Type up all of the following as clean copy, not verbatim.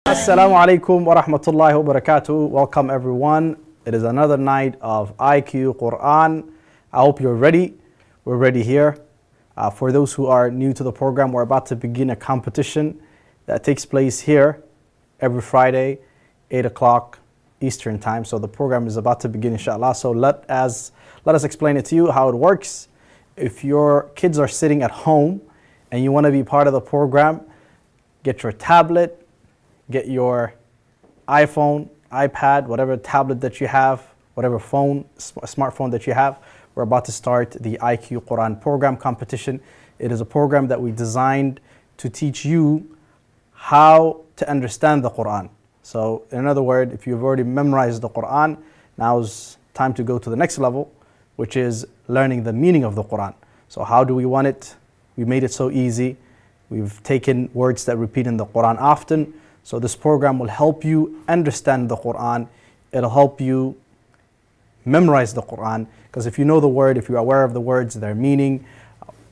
Assalamu alaikum wa rahmatullahi wa barakatuh. Welcome everyone. It is another night of IQ Quran. I hope you're ready. We're ready here. For those who are new to the program, we're about to begin a competition that takes place here every Friday, 8 o'clock Eastern time. So the program is about to begin, inshallah. So let us explain it to you how it works. If your kids are sitting at home and you want to be part of the program, get your tablet, get your iPhone, iPad, whatever tablet that you have, whatever phone, smartphone that you have. We're about to start the IQ Quran program competition. It is a program that we designed to teach you how to understand the Quran. So in other words, if you've already memorized the Quran, now is time to go to the next level, which is learning the meaning of the Quran. So how do we want it? We made it so easy. We've taken words that repeat in the Quran often. So this program will help you understand the Quran. It'll help you memorize the Quran. Because if you know the word, if you're aware of the words, their meaning,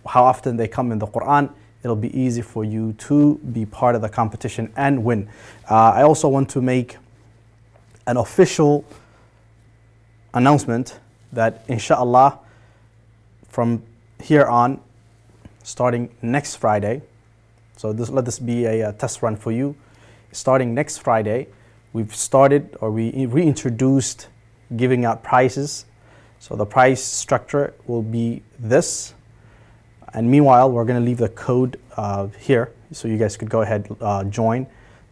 how often they come in the Quran, it'll be easy for you to be part of the competition and win. I also want to make an official announcement that inshallah from here on, starting next Friday, so let this be a test run for you. Starting next Friday, we reintroduced giving out prizes. So the prize structure will be this. And meanwhile, we're going to leave the code here so you guys could go ahead join.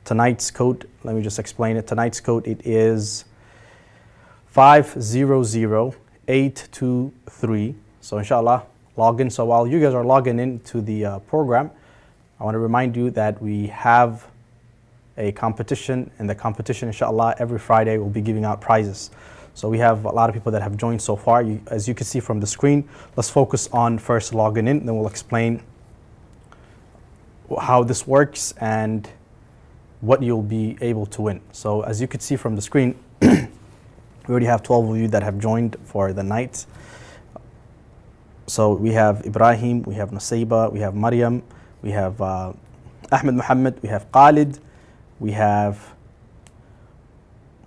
Tonight's code, let me just explain it. Tonight's code, it is 500823. So inshallah, log in. So while you guys are logging in to the program, I want to remind you that we have a competition. In the competition, inshallah, every Friday we'll be giving out prizes. So we have a lot of people that have joined so far. As you can see from the screen, let's focus on first logging in, then we'll explain how this works and what you'll be able to win. So as you can see from the screen, we already have 12 of you that have joined for the night. So we have Ibrahim, we have Nusayba, we have Maryam, we have Ahmed Muhammad, we have Khalid, we have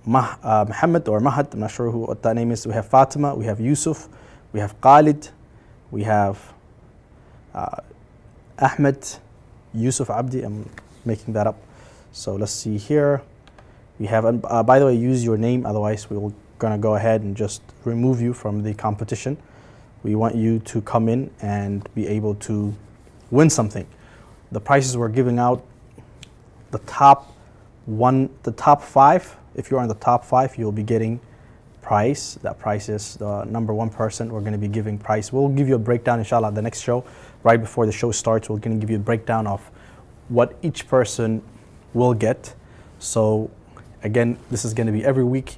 Muhammad or Mahad, I'm not sure what that name is. We have Fatima, we have Yusuf, we have Khalid, we have Ahmed, Yusuf Abdi, I'm making that up. So let's see here. We have, by the way, use your name, otherwise we're gonna go ahead and just remove you from the competition. We want you to come in and be able to win something. The prizes we're giving out, the top five, if you're in the top five, you'll be getting prize. That prize is the number one person. We're going to be giving prize. We'll give you a breakdown, inshallah, the next show. Right before the show starts, we're going to give you a breakdown of what each person will get. So again, this is going to be every week.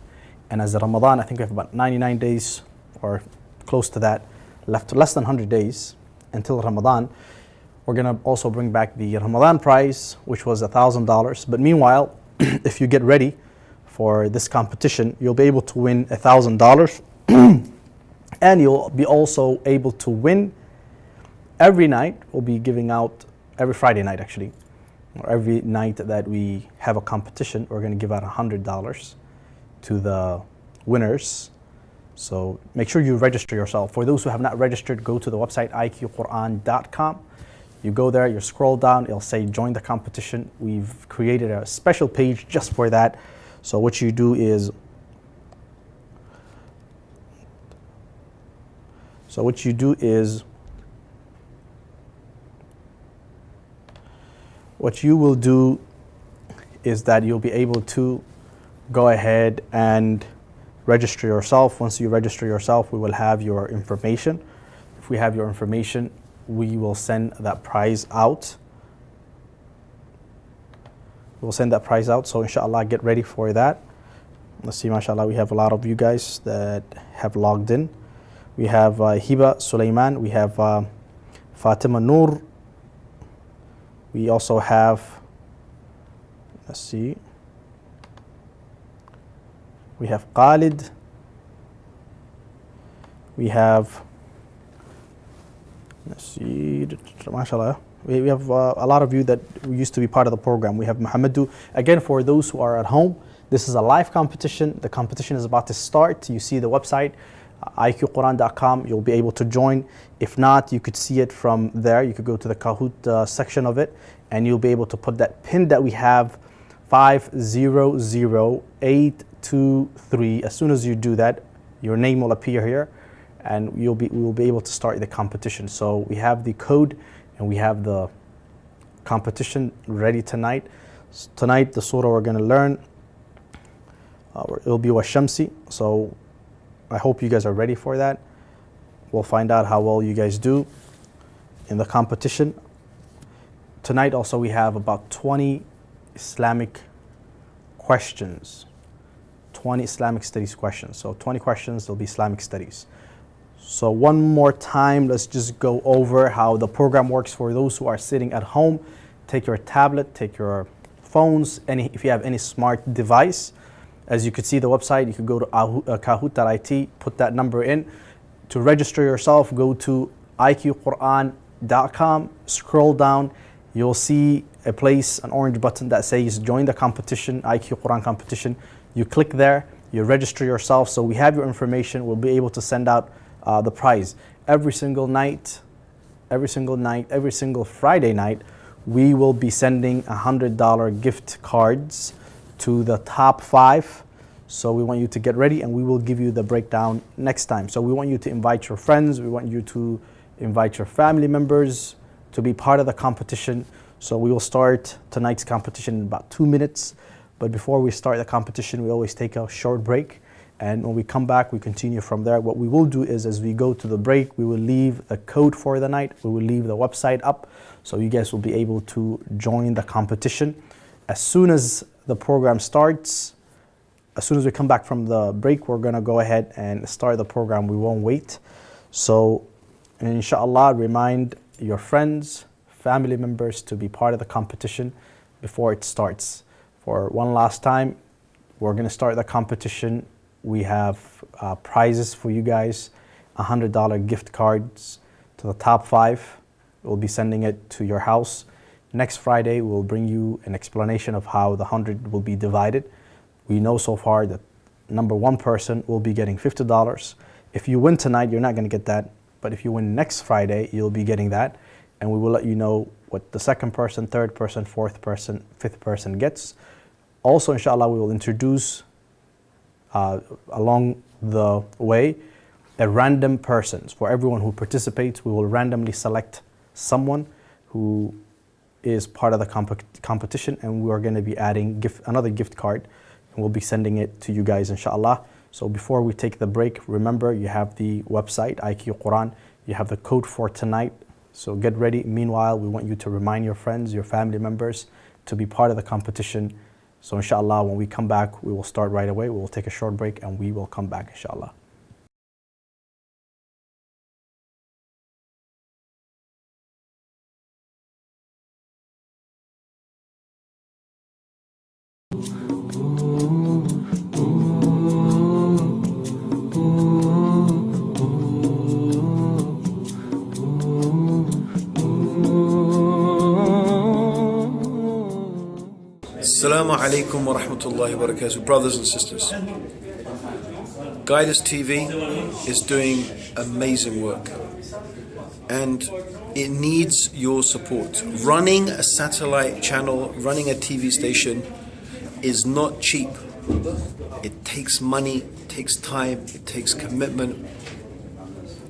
And as the Ramadan, I think we have about 99 days or close to that left, less than 100 days until Ramadan. We're going to also bring back the Ramadan prize, which was $1,000. But meanwhile, if you get ready for this competition, you'll be able to win $1,000. And you'll be also able to win every night. We'll be giving out every Friday night, actually. Or every night that we have a competition, we're going to give out $100 to the winners. So make sure you register yourself. For those who have not registered, go to the website iqquran.com. You go there, you scroll down, it'll say join the competition. We've created a special page just for that. So what you do is, what you will do is that you'll be able to go ahead and register yourself. Once you register yourself, we will have your information. If we have your information, we will send that prize out. We'll send that prize out. So inshallah, get ready for that. Let's see, mashallah, we have a lot of you guys that have logged in. We have Hiba Sulaiman. We have Fatima Noor. We also have, let's see, we have Khalid. We have, let's see, mashallah, We have a lot of you that used to be part of the program. We have Muhammadu. Again, for those who are at home, this is a live competition. The competition is about to start. You see the website, iqquran.com. You'll be able to join. If not, you could see it from there. You could go to the Kahoot section of it, and you'll be able to put that pin that we have, 500823. As soon as you do that, your name will appear here, and we will be able to start the competition. So we have the code and we have the competition ready tonight. Tonight, the surah we're going to learn, it'll be Washamsi. So I hope you guys are ready for that. We'll find out how well you guys do in the competition. Tonight also we have about 20 Islamic questions. 20 Islamic studies questions. So 20 questions, there'll be Islamic studies. So one more time, let's just go over how the program works for those who are sitting at home. Take your tablet, take your phones, if you have any smart device. As you could see the website, you could go to kahoot.it, put that number in. To register yourself, go to iqquran.com, scroll down, you'll see a place, an orange button that says join the competition, IQ Quran competition. You click there, you register yourself, so we have your information. We'll be able to send out the prize. Every single Friday night, we will be sending $100 gift cards to the top 5. So we want you to get ready, and we will give you the breakdown next time. So we want you to invite your friends, we want you to invite your family members to be part of the competition. So we will start tonight's competition in about 2 minutes. But before we start the competition, we always take a short break. And when we come back, we continue from there. What we will do is, as we go to the break, we will leave the code for the night. We will leave the website up, so you guys will be able to join the competition. As soon as the program starts, as soon as we come back from the break, we're going to go ahead and start the program. We won't wait. So, inshallah, remind your friends, family members to be part of the competition before it starts. For one last time, we're going to start the competition. We have prizes for you guys, $100 gift cards to the top 5. We'll be sending it to your house. Next Friday, we'll bring you an explanation of how the 100 will be divided. We know so far that number 1 person will be getting $50. If you win tonight, you're not going to get that. But if you win next Friday, you'll be getting that. And we will let you know what the 2nd person, 3rd person, 4th person, 5th person gets. Also, inshallah, we will introduce along the way a random persons. For everyone who participates, we will randomly select someone who is part of the competition, and we are going to be adding another gift card, and we'll be sending it to you guys, inshallah. So before we take the break, remember you have the website, IQ Quran, you have the code for tonight, so get ready. Meanwhile, we want you to remind your friends, your family members to be part of the competition. So inshallah, when we come back, we will start right away. We will take a short break and we will come back, inshallah. Assalamu alaikum wa rahmatullahi wa barakatuh, brothers and sisters. Guidance TV is doing amazing work, and it needs your support. Running a satellite channel, running a TV station is not cheap. It takes money, it takes time, it takes commitment,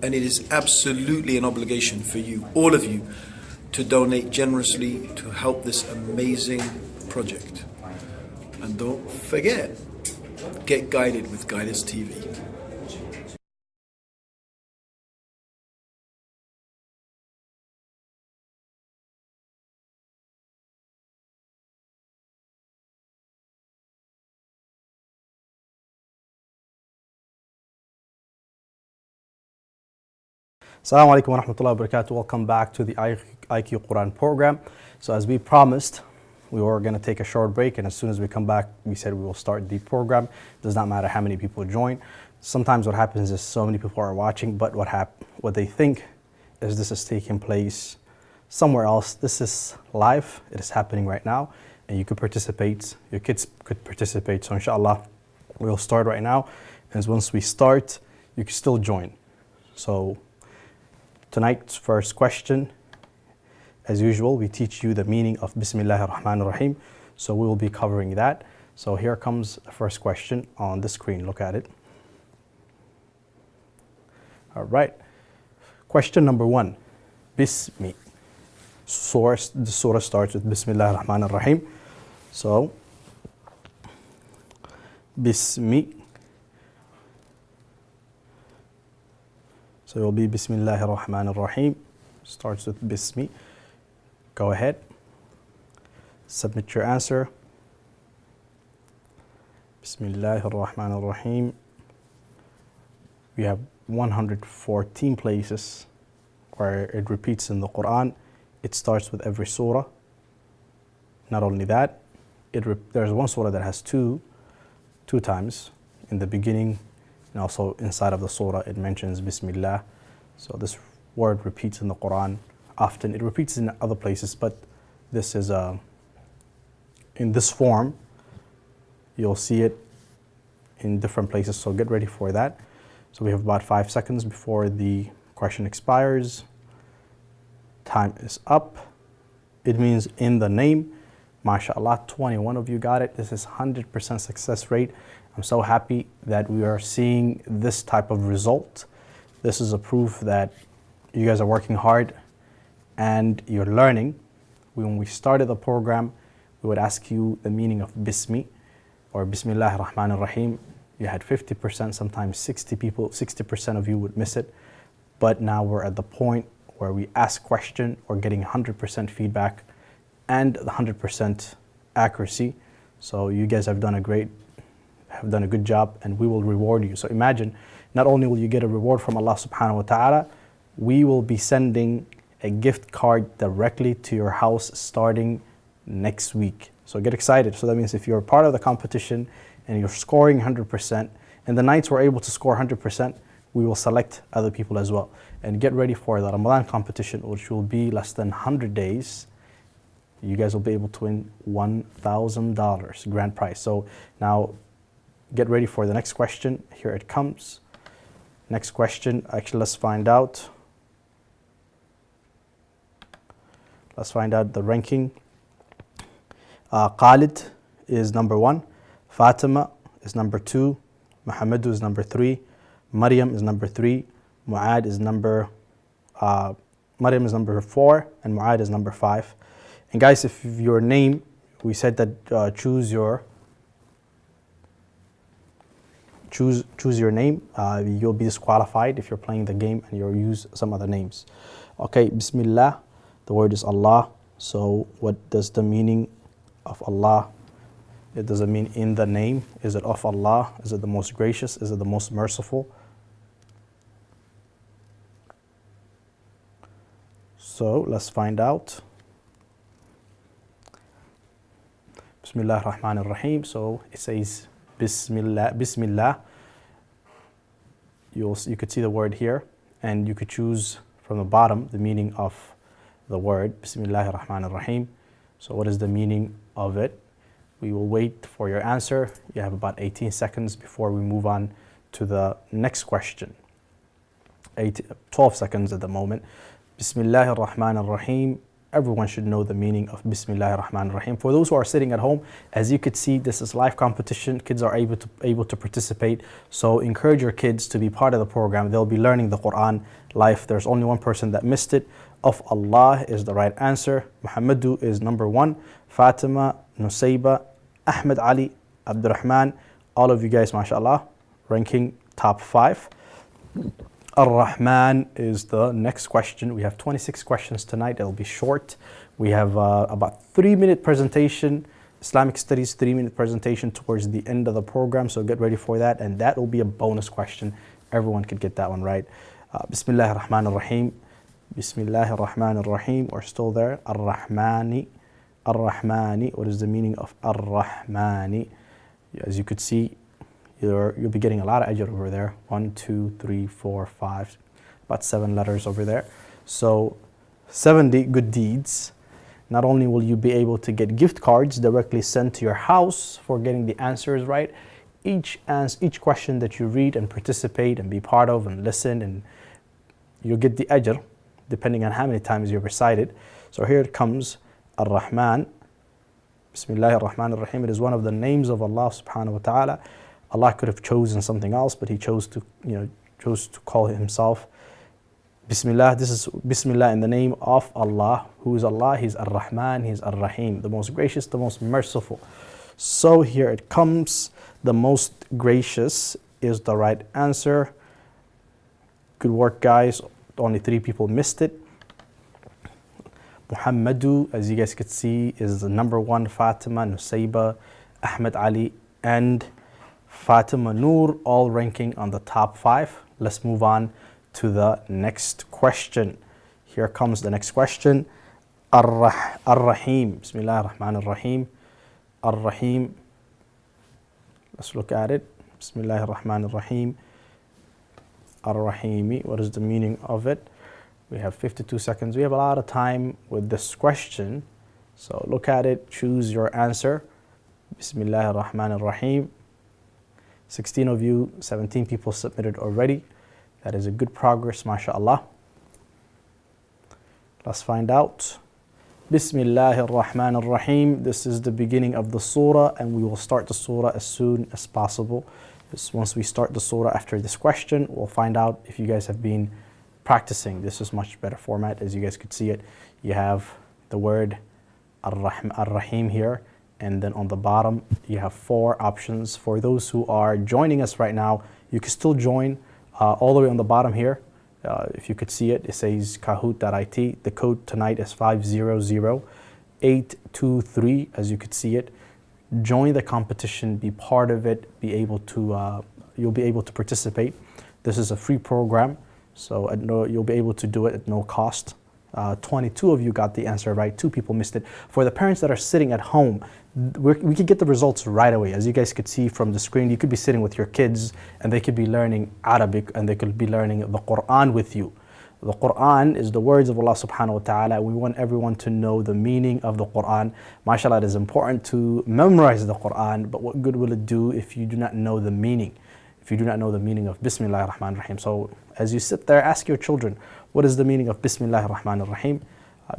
and it is absolutely an obligation for you, all of you, to donate generously to help this amazing project. And don't forget, get guided with Guidance TV. Assalamu alaikum wa rahmatullahi wa barakatuh. Welcome back to the IQ Quran program. So as we promised, we were going to take a short break, and as soon as we come back, we said we will start the program. It does not matter how many people join. Sometimes what happens is so many people are watching, but what they think is this is taking place somewhere else. This is live. It is happening right now, and you could participate. Your kids could participate. So inshallah, we'll start right now. And once we start, you can still join. So tonight's first question, as usual, we teach you the meaning of Bismillahir Rahmanir Rahim. So we will be covering that. So here comes the first question on the screen. Look at it. All right. Question number 1. Bismi. The surah starts with Bismillahir Rahmanir Rahim. So, Bismi. So it will be Bismillahir Rahmanir Rahim. Starts with Bismi. Go ahead. Submit your answer. Bismillahir Rahmanir Rahim. We have 114 places where it repeats in the Quran. It starts with every surah. Not only that, there's one surah that has two times in the beginning, and also inside of the surah it mentions Bismillah. So this word repeats in the Quran often. It repeats in other places, but this is in this form. You'll see it in different places, so get ready for that. So we have about 5 seconds before the question expires. Time is up. It means in the name. MashaAllah, 21 of you got it. This is 100% success rate. I'm so happy that we are seeing this type of result. This is a proof that you guys are working hard and you're learning. When we started the program, we would ask you the meaning of Bismi or Bismillahir Rahmanir Rahim. You had 50%, sometimes 60% of you would miss it. But now we're at the point where we ask question, we're getting 100% feedback and the 100% accuracy. So you guys have done a good job, and we will reward you. So imagine, not only will you get a reward from Allah subhanahu wa ta'ala, we will be sending a gift card directly to your house starting next week. So get excited. So that means if you're part of the competition and you're scoring 100%, and the nights we're able to score 100%, we will select other people as well. And get ready for the Ramadan competition, which will be less than 100 days. You guys will be able to win $1,000 grand prize. So now get ready for the next question. Here it comes. Next question, actually let's find out. Let's find out the ranking. Khalid is number 1. Fatima is number 2. Muhammadu is number 3. Maryam is number 3. Mu'ad is Maryam is number 4, and Mu'ad is number 5. And guys, if your name, we said that choose your name. You'll be disqualified if you're playing the game and you'll use some other names. Okay, Bismillah. The word is Allah. So what does the meaning of Allah? It doesn't mean in the name. Is it of Allah? Is it the most gracious? Is it the most merciful? So let's find out. Bismillah ar-Rahman ar-Rahim. So it says Bismillah. Bismillah. You could see the word here, and you could choose from the bottom the meaning of the word Bismillah ar-Rahman ar-Rahim. So what is the meaning of it? We will wait for your answer. You have about 18 seconds before we move on to the next question. 12 seconds at the moment. Bismillah ar-Rahman ar-Rahim. Everyone should know the meaning of Bismillah ar-Rahman ar-Rahim. For those who are sitting at home, as you could see, this is live competition. Kids are able to participate. So encourage your kids to be part of the program. They'll be learning the Quran live. There's only one person that missed it. Of Allah is the right answer. Muhammadu is number 1. Fatima, Nusayba, Ahmed Ali, Abdurrahman, all of you guys, mashallah, ranking top 5. Ar-Rahman is the next question. We have 26 questions tonight. It'll be short. We have about 3-minute presentation, Islamic studies 3-minute presentation towards the end of the program. So get ready for that. And that will be a bonus question. Everyone could get that one right. Bismillah ar-Rahman ar-Rahim. Bismillah ar-Rahman ar-Rahim. We're still there. Ar-Rahmani. Ar-Rahmani. What is the meaning of Ar-Rahmani? As you could see, you'll be getting a lot of ajr over there. 1, 2, 3, 4, 5, about 7 letters over there. So 70 good deeds. Not only will you be able to get gift cards directly sent to your house for getting the answers right, each question that you read and participate and be part of and listen, and you'll get the ajr depending on how many times you recite it. So here it comes, Ar-Rahman. Bismillahir Rahmanir Rahim. It is one of the names of Allah subhanahu wa ta'ala. Allah could have chosen something else, but He chose to call Himself Bismillah. This is Bismillah in the name of Allah. Who is Allah? He's Ar-Rahman, He's Ar-Rahim, the most gracious, the most merciful. So here it comes. The most gracious is the right answer. Good work, guys. Only 3 people missed it. Muhammadu, as you guys could see, is the number 1. Fatima, Nusayba, Ahmed Ali, and Fatima Noor, all ranking on the top 5. Let's move on to the next question. Here comes the next question. Ar-Rahim. Bismillah ar-Rahman ar-Rahim. Ar-Rahim. Let's look at it. Bismillah ar-Rahman ar-Rahim. Ar-Rahimi. What is the meaning of it? We have 52 seconds. We have a lot of time with this question. So look at it. Choose your answer. Bismillah ar-Rahman ar-Rahim. 16 of you, 17 people submitted already. That is a good progress, mashallah. Let's find out. Bismillahir Rahmanir Rahim. This is the beginning of the surah, and we will start the surah as soon as possible. Once we start the surah after this question, we'll find out if you guys have been practicing. This is much better format. As you guys could see it, you have the word Ar-Rahim here, and then on the bottom you have 4 options. For those who are joining us right now, you can still join all the way on the bottom here. If you could see it, it says kahoot.it. The code tonight is 500823, as you could see it. Join the competition, be part of it, you'll be able to participate. This is a free program, so you'll be able to do it at no cost. 22 of you got the answer right, 2 people missed it. For the parents that are sitting at home, we could get the results right away. As you guys could see from the screen, you could be sitting with your kids and they could be learning Arabic and they could be learning the Quran with you. The Quran is the words of Allah subhanahu wa ta'ala. We want everyone to know the meaning of the Quran. MashaAllah, it is important to memorize the Quran, but what good will it do if you do not know the meaning? If you do not know the meaning of Bismillah ar-Rahman ar-Rahim. So as you sit there, ask your children, what is the meaning of Bismillah ar-Rahman ar-Rahim?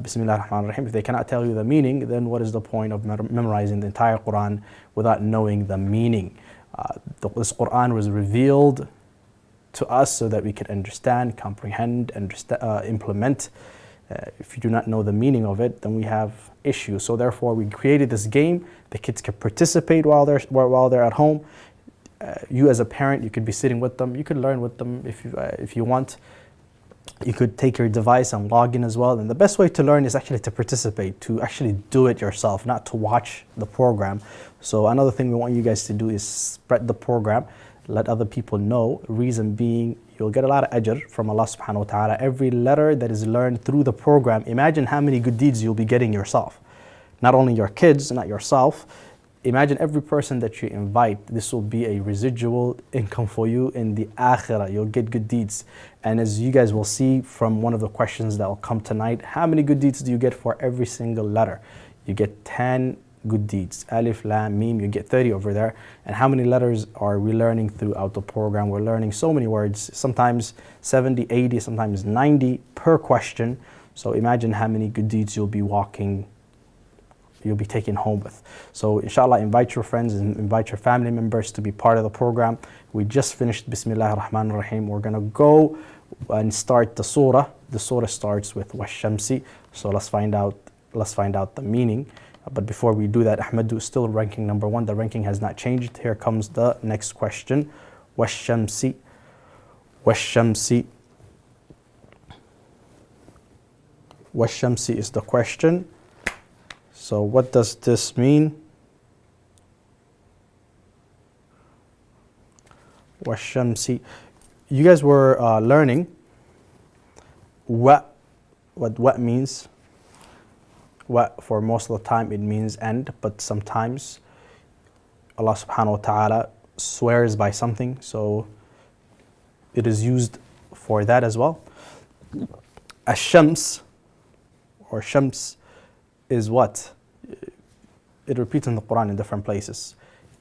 Bismillah ar-Rahman ar-Rahim. If they cannot tell you the meaning, then what is the point of memorizing the entire Quran without knowing the meaning? This Quran was revealed to us so that we could understand, comprehend, implement. If you do not know the meaning of it, then we have issues. So therefore, we created this game. The kids can participate while they're at home. You as a parent, you could be sitting with them. You could learn with them if you want. You could take your device and log in as well. And the best way to learn is actually to participate, to actually do it yourself, not to watch the program. So another thing we want you guys to do is spread the program, let other people know. Reason being, you'll get a lot of ajr from Allah subhanahu wa ta'ala. Every letter that is learned through the program, imagine how many good deeds you'll be getting yourself. Not only your kids, not yourself. Imagine every person that you invite, this will be a residual income for you in the akhirah. You'll get good deeds. And as you guys will see from one of the questions that will come tonight, how many good deeds do you get for every single letter? You get 10 good deeds. Alif, Lam, Mim, you get 30 over there. And how many letters are we learning throughout the program? We're learning so many words, sometimes 70, 80, sometimes 90 per question. So imagine how many good deeds you'll be taking home with. So inshallah, invite your friends and invite your family members to be part of the program. We just finished Bismillah ar-Rahman ar-Rahim. We're going to go and start the surah. The surah starts with Wash-Shamsi. So let's find out the meaning. But before we do that, Ahmadu is still ranking number 1. The ranking has not changed. Here comes the next question. Wash-Shamsi. Wash-Shamsi. Wash-Shamsi is the question. So what does this mean? Wash-Shamsi. You guys were learning what means. What for most of the time it means end, but sometimes Allah subhanahu wa ta'ala swears by something, so it is used for that as well. Ash-Shams or Shams is what? It repeats in the Quran in different places.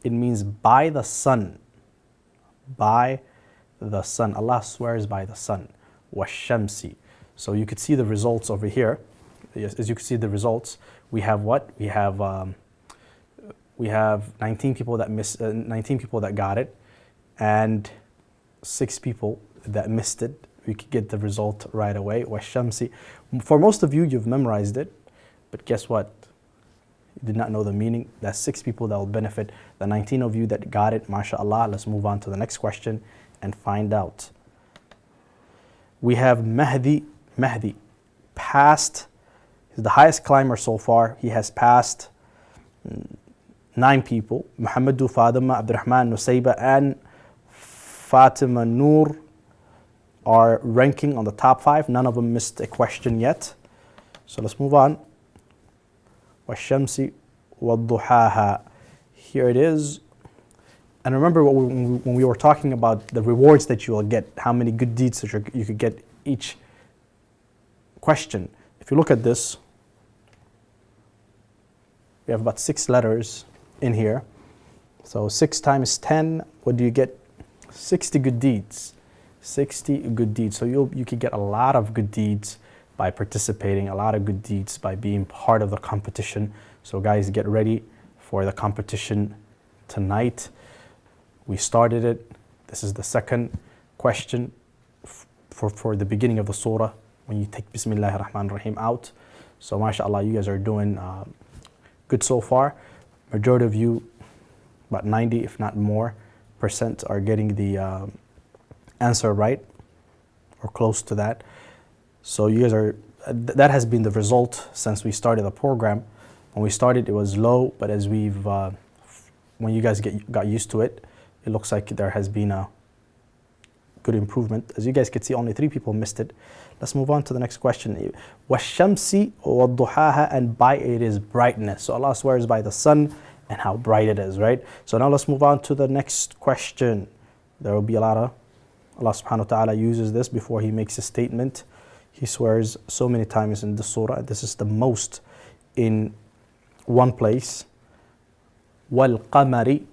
It means by the sun. By the sun. Allah swears by the sun. وَالشَّمْسِ. So you could see the results over here. Yes, as you can see the results, we have what? We have 19 people that 19 people that got it, and 6 people that missed it. We could get the result right away. وَالشَّمْسِ. For most of you, you've memorized it, but guess what? You did not know the meaning. That's 6 people that will benefit. The 19 of you that got it, mashallah. Let's move on to the next question and find out. We have Mahdi. Mahdi passed. He's the highest climber so far. He has passed 9 people. Muhammadu, Fatima, Abdurrahman, Nusayba, and Fatima Noor are ranking on the top 5. None of them missed a question yet. So let's move on. وَالشَّمْسِ وَالضُّحَاهَا. Here it is. And remember when we were talking about the rewards that you will get, how many good deeds that you could get each question. If you look at this, we have about 6 letters in here. So 6 times 10, what do you get? 60 good deeds. 60 good deeds. So you could get a lot of good deeds by participating, a lot of good deeds by being part of the competition. So guys, get ready for the competition tonight. We started it. This is the second question for the beginning of the surah when you take Bismillahir Rahmanir Rahim out. So mashallah, you guys are doing good so far. Majority of you, about 90 if not more percent, are getting the answer right or close to that. So you guys are, that has been the result since we started the program. When we started, it was low, but as we've, when you guys got used to it, it looks like there has been a good improvement. As you guys can see, only 3 people missed it. Let's move on to the next question. وَالشَّمْسِ وَالضُّحَاهَا, and by it is brightness. So Allah swears by the sun and how bright it is, right? So now let's move on to the next question. There will be a lot of, Allah subhanahu wa ta'ala uses this before he makes a statement. He swears so many times in the surah. This is the most in one place. وَالْقَمَرِ.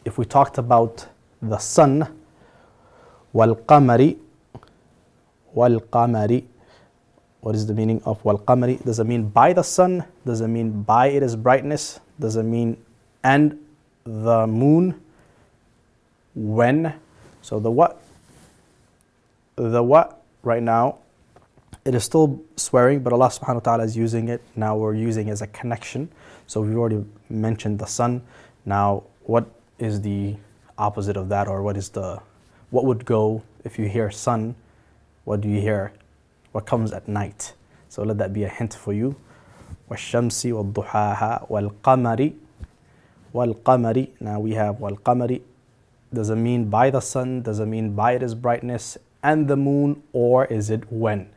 If we talked about the sun, وَالْقَمَرِ. وَالْقَمَرِ. What is the meaning of وَالْقَمَرِ? Does it mean by the sun? Does it mean by it is brightness? Does it mean and the moon? When? So the what right now, it is still swearing, but Allah subhanahu wa ta'ala is using it. Now we're using it as a connection. So we've already mentioned the sun. Now what is the opposite of that, or what would go if you hear sun? What do you hear? What comes at night? So let that be a hint for you. وَالشَّمْسِ وَالضُّحَاهَا وَالْقَمَرِ. وَالْقَمَرِ. Now we have وَالْقَمَرِ. Does it mean by the sun? Does it mean by its brightness? And the moon? Or is it when?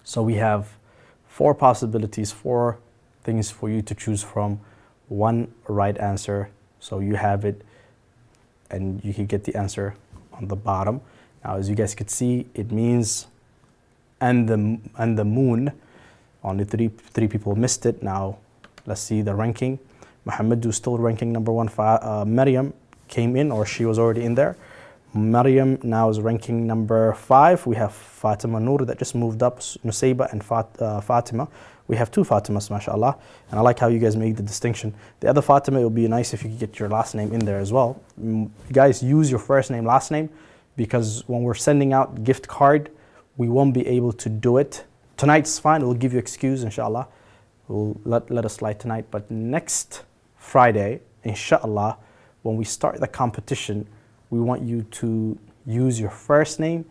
So we have 4 possibilities, 4 things for you to choose from. 1 right answer. So you have it and you can get the answer on the bottom. Now as you guys could see, it means and the moon. Only 3 people missed it. Now let's see the ranking. Muhammadu still ranking number 1. Maryam came in, or she was already in there. Maryam now is ranking number 5. We have Fatima Noor that just moved up, Nusayba and Fatima. We have 2 Fatimas, mashallah. And I like how you guys made the distinction. The other Fatima, it would be nice if you could get your last name in there as well. You guys use your first name, last name, because when we're sending out gift card, we won't be able to do it. Tonight's fine, we'll give you excuse, inshallah. We'll let us slide tonight. But next Friday, inshallah, when we start the competition, we want you to use your first name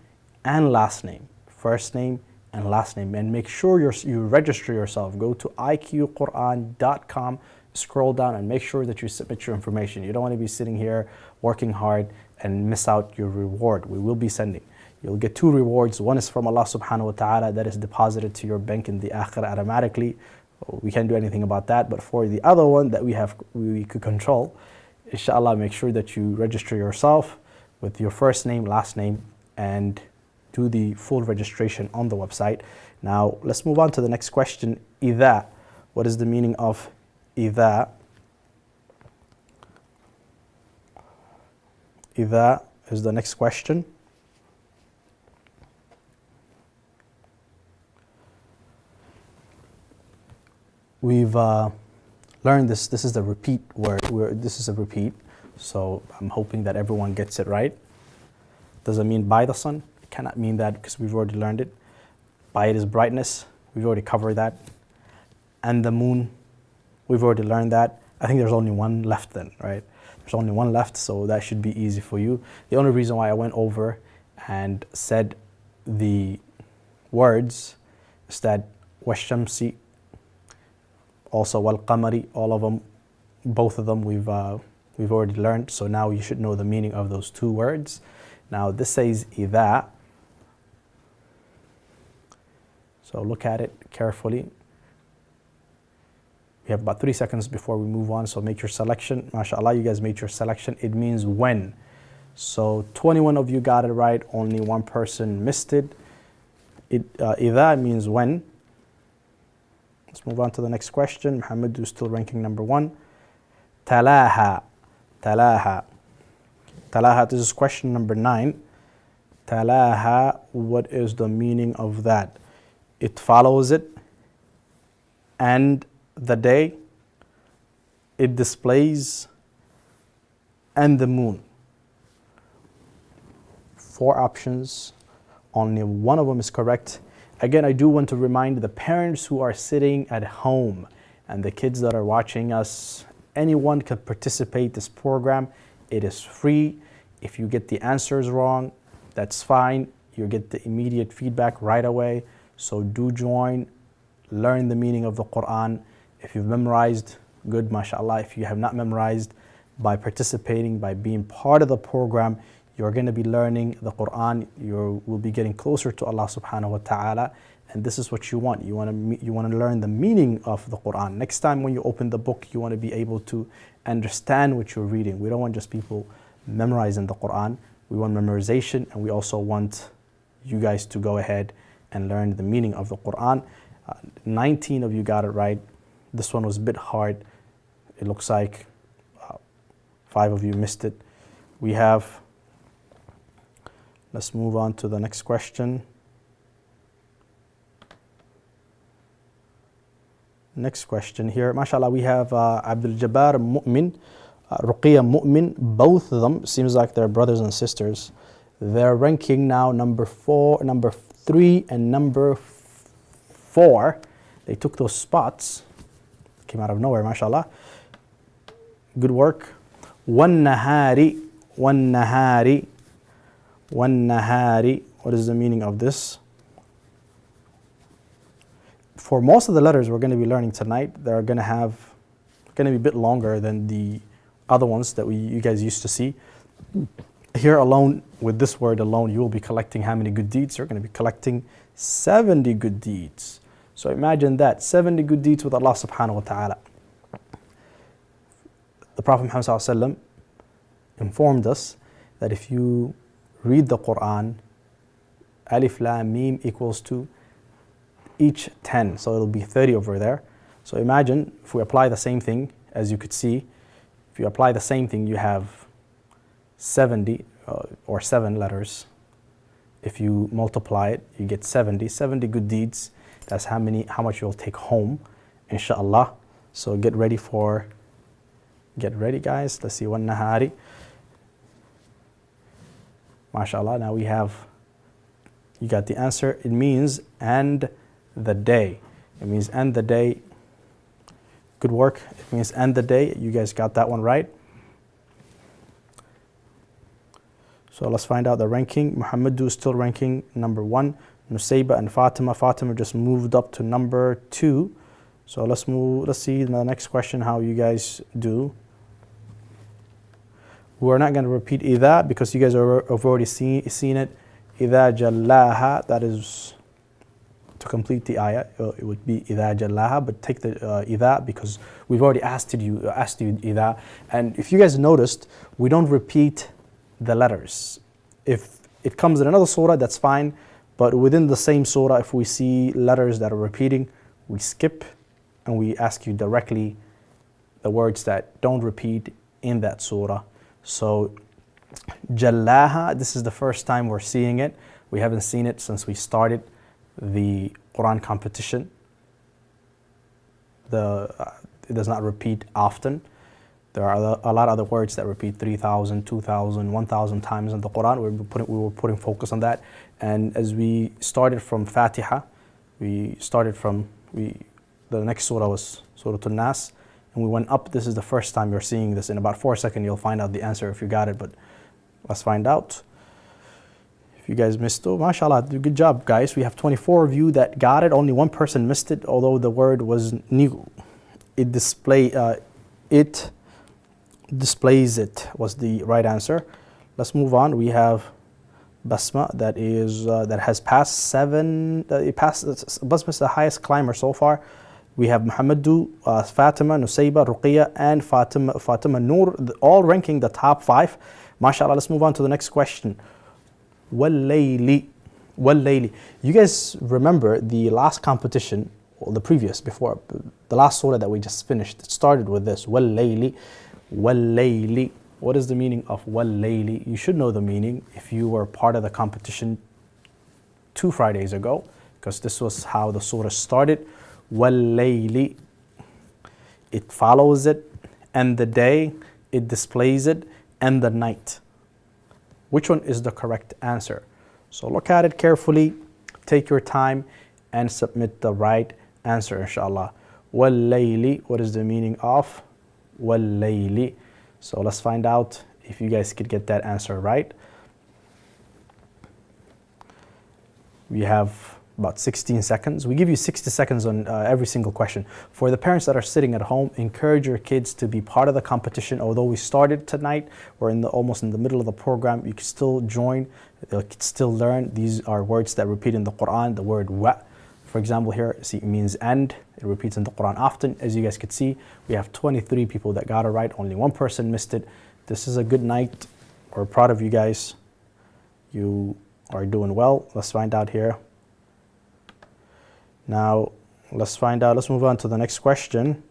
and last name. First name and last name. And make sure you register yourself. Go to iqquran.com, scroll down and make sure that you submit your information. You don't want to be sitting here working hard and miss out your reward. We will be sending. You'll get 2 rewards. One is from Allah subhanahu wa ta'ala that is deposited to your bank in the akhirah automatically. We can't do anything about that. But for the other one that we could control, inshallah, make sure that you register yourself with your first name, last name, and do the full registration on the website. Now, let's move on to the next question. إِذَا. What is the meaning of إِذَا? إِذَا is the next question. We've learned this. This is the repeat word. This is a repeat. So I'm hoping that everyone gets it right. Does it mean by the sun? It cannot mean that because we've already learned it. By its brightness, we've already covered that. And the moon, we've already learned that. I think there's only one left then, right? There's only one left, so that should be easy for you. The only reason why I went over and said the words is that washamsi, also wal qamari, all of them, both of them we've already learned. So now you should know the meaning of those two words. Now this says إِذَا. So look at it carefully. We have about 3 seconds before we move on, so make your selection. MashaAllah, you guys made your selection. It means when. So 21 of you got it right, only one person missed it. إِذَا means when. Let's move on to the next question. Muhammad is still ranking number 1. Talaha. Talaha. Talaha, this is question number 9. Talaha, what is the meaning of that? It follows it, and the day, it displays, and the moon. 4 options, only one of them is correct. Again, I do want to remind the parents who are sitting at home and the kids that are watching us, anyone can participate in this program. It is free. If you get the answers wrong, that's fine. You get the immediate feedback right away. So do join, learn the meaning of the Quran. If you've memorized, good, mashallah. If you have not memorized, by participating, by being part of the program, you're going to be learning the Quran. You will be getting closer to Allah subhanahu wa ta'ala. And this is what you want. You want to learn the meaning of the Quran. Next time when you open the book, you want to be able to understand what you're reading. We don't want just people memorizing the Quran. We want memorization, and we also want you guys to go ahead and learn the meaning of the Quran. 19 of you got it right. This one was a bit hard. It looks like 5 of you missed it. We have, let's move on to the next question. Next question here. MashaAllah, we have Abdul Jabbar Mu'min, Ruqiyya Mu'min. Both of them, seems like they're brothers and sisters. They're ranking now number 3, and number 4. They took those spots. Came out of nowhere, mashallah. Good work. وَالنَّهَارِ وَالنَّهَارِ وَالنَّهَارِ. What is the meaning of this? For most of the letters we're going to be learning tonight, they're going to be a bit longer than the other ones that you guys used to see. Here alone, with this word alone, you will be collecting how many good deeds? You're going to be collecting 70 good deeds. So imagine that, 70 good deeds with Allah subhanahu wa ta'ala. The Prophet Muhammad sallallahu alaihi wasallam informed us that if you read the Quran, Alif Lam Mim equals to each 10, so it'll be 30 over there. So imagine if we apply the same thing, as you could see, if you apply the same thing, you have 70 or 7 letters. If you multiply it, you get 70 good deeds. That's how much you'll take home, inshallah. So get ready guys. Let's see, وَالنَّهَارِ. MashaAllah, now you got the answer. It means and the day. It means and the day. Good work. It means and the day. You guys got that one right. So let's find out the ranking. Muhammadu is still ranking number 1. Nusayba and Fatima. Fatima just moved up to number 2. So let's see in the next question how you guys do. We're not going to repeat إِذَا because you guys have already seen it. إِذَا جَلَّاهَا, that is to complete the ayah. It would be إِذَا جَلَّاهَا, but take the إِذَا because we've already asked you إِذَا. And if you guys noticed, we don't repeat the letters. If it comes in another surah, that's fine. But within the same surah, if we see letters that are repeating, we skip and we ask you directly the words that don't repeat in that surah. So Jallaha, this is the first time we're seeing it. We haven't seen it since we started the Quran competition. It does not repeat often. There are a lot of other words that repeat 3,000, 2,000, 1,000 times in the Quran. We were putting focus on that. And as we started from Fatiha, the next surah was Surah An-Nas, and we went up. This is the first time you're seeing this. In about 4 seconds, you'll find out the answer if you got it, but let's find out. If you guys missed it, mashallah, good job, guys. We have 24 of you that got it. Only one person missed it, although the word was new. It displays it was the right answer. Let's move on. We have Basma that has passed 7. Basma is the highest climber so far. We have Muhammadu, Fatima, Nusayba, Ruqiyya, and Fatima Noor, all ranking the top 5. MashaAllah. Let's move on to the next question. Wal-layli. You guys remember the last competition, or the previous, before the last surah that we just finished? It started with this. Wal-layli. What is the meaning of wal-layli? You should know the meaning if you were part of the competition 2 Fridays ago, because this was how the surah started. Wal-layli. It follows it, and the day, it displays it, and the night. Which one is the correct answer? So look at it carefully, take your time, and submit the right answer, inshallah. Wal-layli. What is the meaning of wal-layli? So let's find out if you guys could get that answer right. We have about 16 seconds. We give you 60 seconds on every single question. For the parents that are sitting at home, encourage your kids to be part of the competition. Although we started tonight, we're almost in the middle of the program, you can still join, you can still learn. These are words that repeat in the Quran. The word wa, for example, here, see, it means and. It repeats in the Quran often. As you guys could see, we have 23 people that got it right. Only one person missed it. This is a good night. We're proud of you guys. You are doing well. Let's find out here. Now, let's find out. Let's move on to the next question.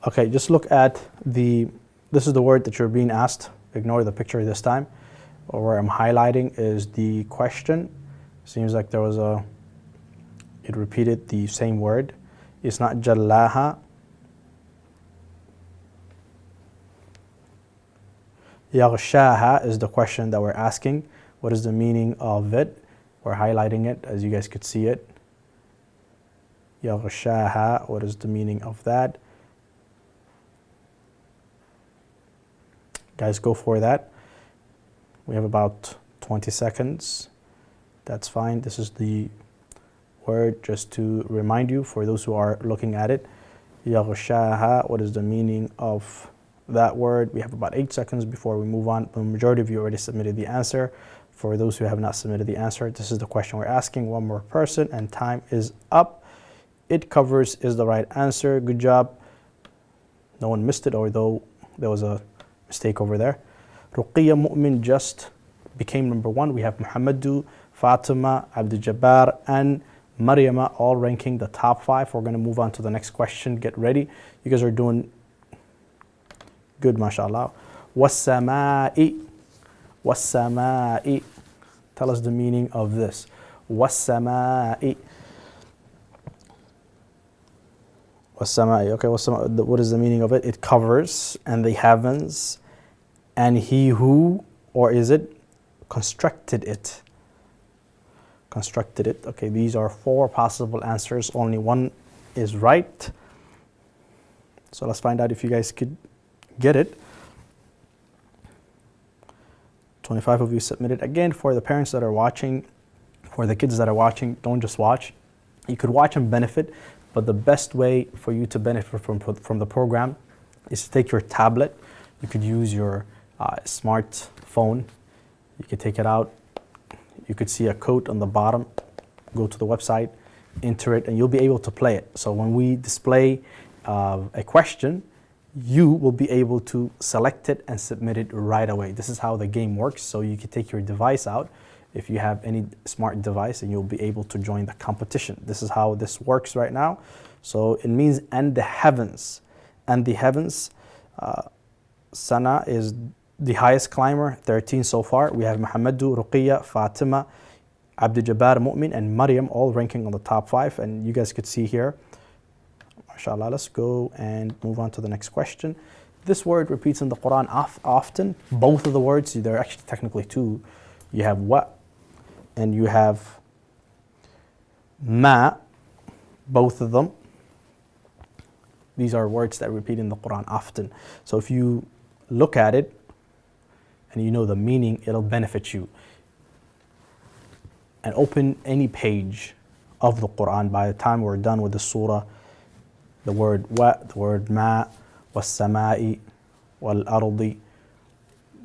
Okay, just look at this is the word that you're being asked. Ignore the picture this time. Or where I'm highlighting is the question. Seems like there was it repeated the same word. It's not jallaha. Yaghshaha is the question that we're asking. What is the meaning of it? We're highlighting it as you guys could see it. Yaghshaha, what is the meaning of that? Guys, go for that. We have about 20 seconds. That's fine. This is the word just to remind you for those who are looking at it. Yaghshaha, what is the meaning of that word? We have about 8 seconds before we move on. The majority of you already submitted the answer. For those who have not submitted the answer, this is the question we're asking. One more person, and time is up. It covers is the right answer. Good job. No one missed it, although there was a mistake over there. Ruqiyya Mu'min just became number 1. We have Muhammadu, Fatima, Abdul Jabbar, and Maryama all ranking the top 5. We're going to move on to the next question. Get ready. You guys are doing good, mashallah. Was-sama'i. Was-sama'i. Tell us the meaning of this. Was-sama'i. Was-sama'i. Okay, what is the meaning of it? It covers, and the heavens, and he who, or is it constructed it? Constructed it. Okay, these are 4 possible answers. Only one is right. So let's find out if you guys could get it. 25 of you submitted. Again, for the parents that are watching, for the kids that are watching, don't just watch. You could watch and benefit, but the best way for you to benefit from the program is to take your tablet. You could use your smartphone. You could take it out. You could see a code on the bottom. Go to the website, enter it and you'll be able to play it. So when we display a question, you will be able to select it and submit it right away. This is how the game works. So you can take your device out if you have any smart device and you'll be able to join the competition. This is how this works right now. So it means and the heavens. And the heavens, Sana is the highest climber, 13 so far. We have Muhammadu, Ruqiyya, Fatima, Abdul Jabbar, Mu'min, and Maryam all ranking on the top 5. And you guys could see here, mashallah. Let's go and move on to the next question. This word repeats in the Quran often. Both of the words, there are actually technically two. You have wa and you have ma, both of them. These are words that repeat in the Quran often. So if you look at it and you know the meaning, it'll benefit you. And open any page of the Quran. By the time we're done with the surah, the word wa, the word ma, was samai, wal ardi,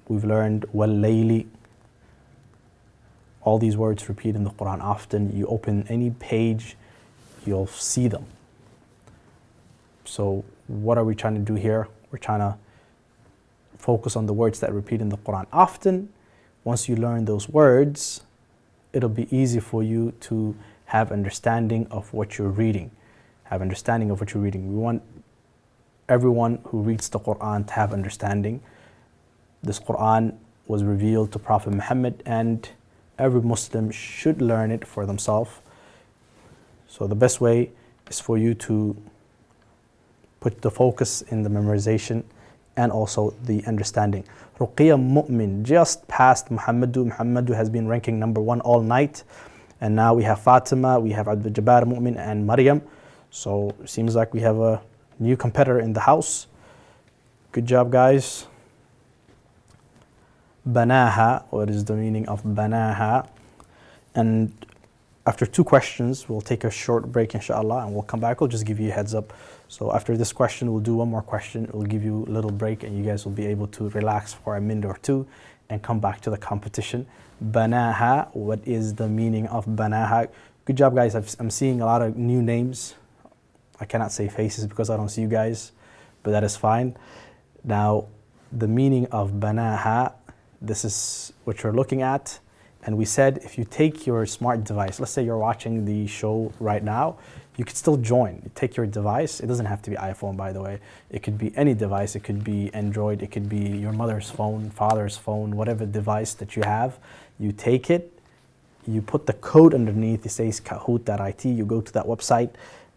we've learned wal layli. All these words repeat in the Quran often. You open any page, you'll see them. So what are we trying to do here? We're trying to focus on the words that repeat in the Quran often. Once you learn those words, it'll be easy for you to have understanding of what you're reading. Have understanding of what you're reading. We want everyone who reads the Quran to have understanding. This Quran was revealed to Prophet Muhammad, and every Muslim should learn it for themselves. So the best way is for you to put the focus in the memorization and also the understanding. Ruqiyya Mu'min just passed Muhammadu. Muhammadu has been ranking number 1 all night. And now we have Fatima, we have Abdul Jabbar, Mu'min, and Maryam. So it seems like we have a new competitor in the house. Good job, guys. Banaha, what is the meaning of banaha? And after 2 questions, we'll take a short break, inshallah, and we'll come back. We'll just give you a heads up. So after this question, we'll do one more question. We'll give you a little break, and you guys will be able to relax for a minute or 2 and come back to the competition. Banaha, what is the meaning of banaha? Good job, guys. I'm seeing a lot of new names. I cannot say faces because I don't see you guys, but that is fine. Now, the meaning of banaha, this is what you're looking at. And we said if you take your smart device, let's say you're watching the show right now, you could still join. You take your device. It doesn't have to be iPhone, by the way. It could be any device. It could be Android. It could be your mother's phone, father's phone, whatever device that you have. You take it, you put the code underneath. It says kahoot.it. You go to that website,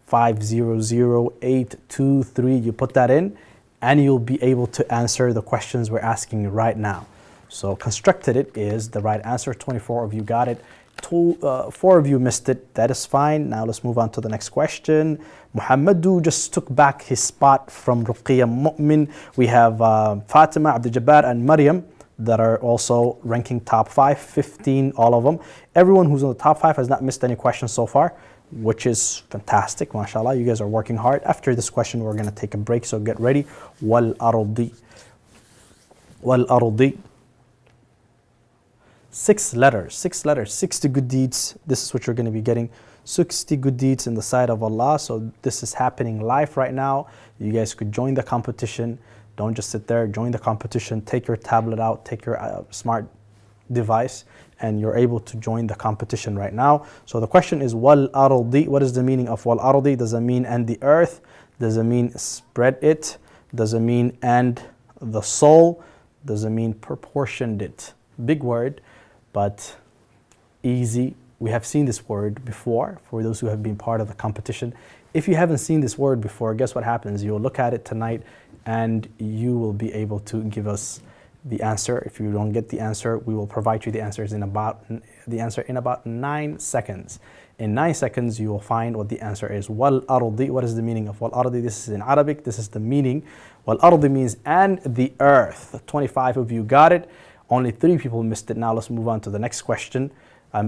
500823. You put that in, and you'll be able to answer the questions we're asking right now. So constructed it is the right answer. 24 of you got it. 4 of you missed it. That is fine. Now let's move on to the next question. Muhammadu just took back his spot from Ruqiyya Mu'min. We have Fatima, Abdul Jabbar, and Maryam that are also ranking top 5, 15, all of them. Everyone who's in the top 5 has not missed any questions so far, which is fantastic. MashaAllah, you guys are working hard. After this question, we're going to take a break, so get ready. Wal ardi. Wal ardi. 6 letters, 60 good deeds. This is what you're going to be getting. 60 good deeds in the sight of Allah. So this is happening live right now. You guys could join the competition. Don't just sit there. Join the competition. Take your tablet out. Take your smart device, and you're able to join the competition right now. So the question is wal ardi. What is the meaning of wal ardi? Does it mean and the earth? Does it mean spread it? Does it mean and the soul? Does it mean proportioned it? Big word, but easy. We have seen this word before for those who have been part of the competition. If you haven't seen this word before, guess what happens? You'll look at it tonight and you will be able to give us the answer. If you don't get the answer, we will provide you the answer in about 9 seconds. In 9 seconds, you will find what the answer is. Wal ardi. What is the meaning of wal ardi? This is in Arabic. This is the meaning. Wal ardi means and the earth. 25 of you got it. Only 3 people missed it. Now let's move on to the next question.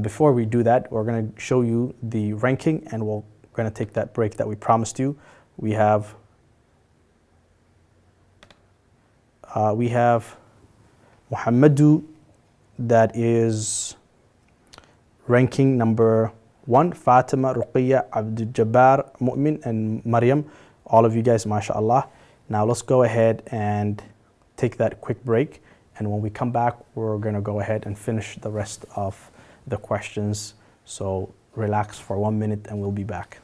Before we do that, we're going to show you the ranking, and we're going to take that break that we promised you. We have Muhammadu, that is ranking number 1, Fatima, Ruqiyya, Abdul Jabbar, Mu'min, and Maryam. All of you guys, mashallah. Now let's go ahead and take that quick break. And when we come back, we're going to go ahead and finish the rest of the questions. So relax for 1 minute and we'll be back.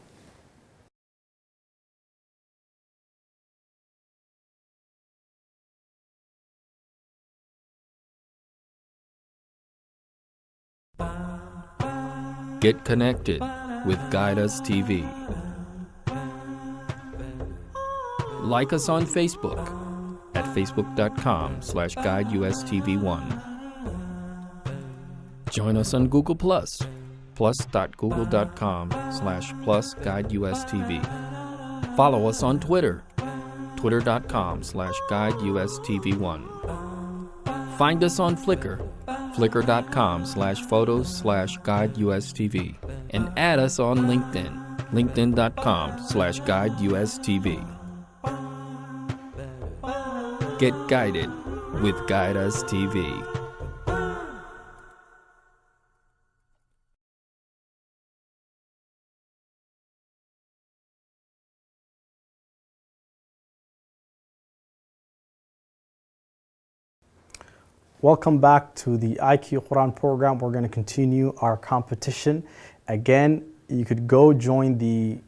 Get connected with Guide Us TV. Like us on Facebook at facebook.com/guideustv1. Join us on Google+, plus.google.com/+guideustv. Follow us on Twitter, twitter.com/guideustv1. Find us on Flickr, flickr.com/photos/guideustv, and add us on LinkedIn, linkedin.com/guideustv. Get guided with Guide Us TV. Welcome back to the IQ Quran program. We're going to continue our competition. Again, you could go join the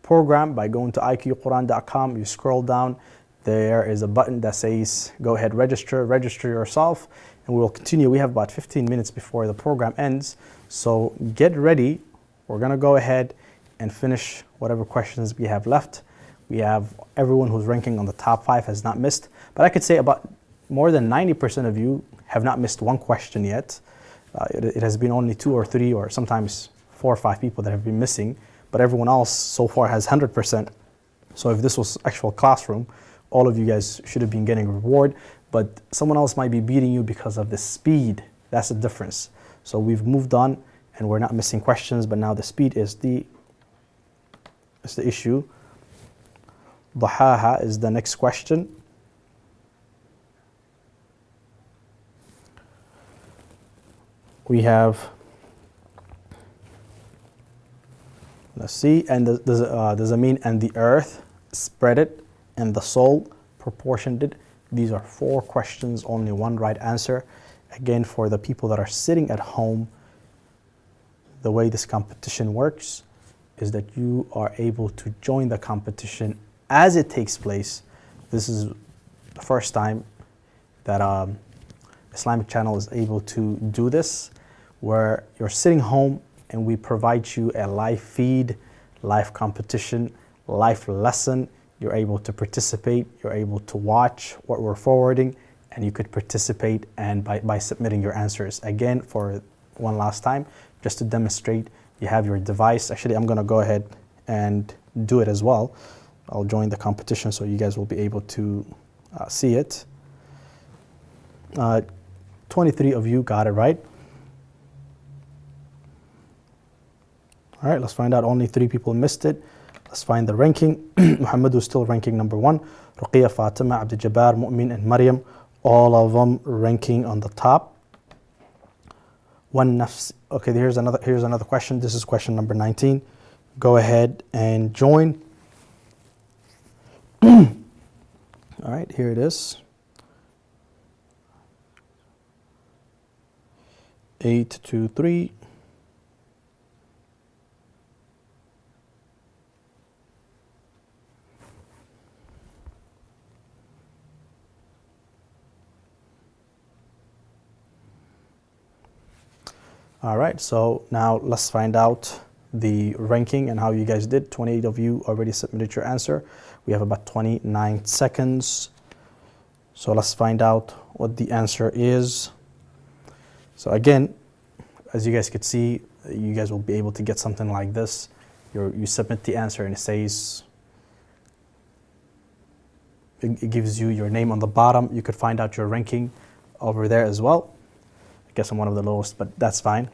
program by going to iqquran.com. You scroll down, there is a button that says go ahead, register yourself, and we'll continue. We have about 15 minutes before the program ends, so get ready. We're going to go ahead and finish whatever questions we have left. We have everyone who's ranking on the top 5 has not missed, but I could say about more than 90% of you have not missed one question yet. It has been only 2 or 3 or sometimes 4 or 5 people that have been missing, but everyone else so far has 100%. So if this was actual classroom, all of you guys should have been getting a reward, but someone else might be beating you because of the speed. That's the difference. So we've moved on and we're not missing questions, but now the speed is the issue. Dahaha is the next question. We have, let's see, and does it mean and the earth spread it and the soul proportioned it? These are 4 questions, only one right answer. Again, for the people that are sitting at home, the way this competition works is that you are able to join the competition as it takes place. This is the first time that Islamic channel is able to do this, where you're sitting home and we provide you a live feed, live competition, live lesson. You're able to participate, you're able to watch what we're forwarding, and you could participate and by submitting your answers. Again, for one last time, just to demonstrate, you have your device. Actually, I'm gonna go ahead and do it as well. I'll join the competition so you guys will be able to see it. 23 of you got it right. All right, let's find out. Only 3 people missed it. Let's find the ranking. Muhammad is still ranking number 1. Ruqiyya, Fatima, Abdul Jabbar, Mu'min, and Maryam, all of them ranking on the top. One nafs. Okay, here's another question. This is question number 19. Go ahead and join. All right, here it is. 823. All right, so now let's find out the ranking and how you guys did. 28 of you already submitted your answer. We have about 29 seconds. So let's find out what the answer is. So again, as you guys could see, you guys will be able to get something like this. You submit the answer and it says, it gives you your name on the bottom. You could find out your ranking over there as well. I guess I'm one of the lowest, but that's fine.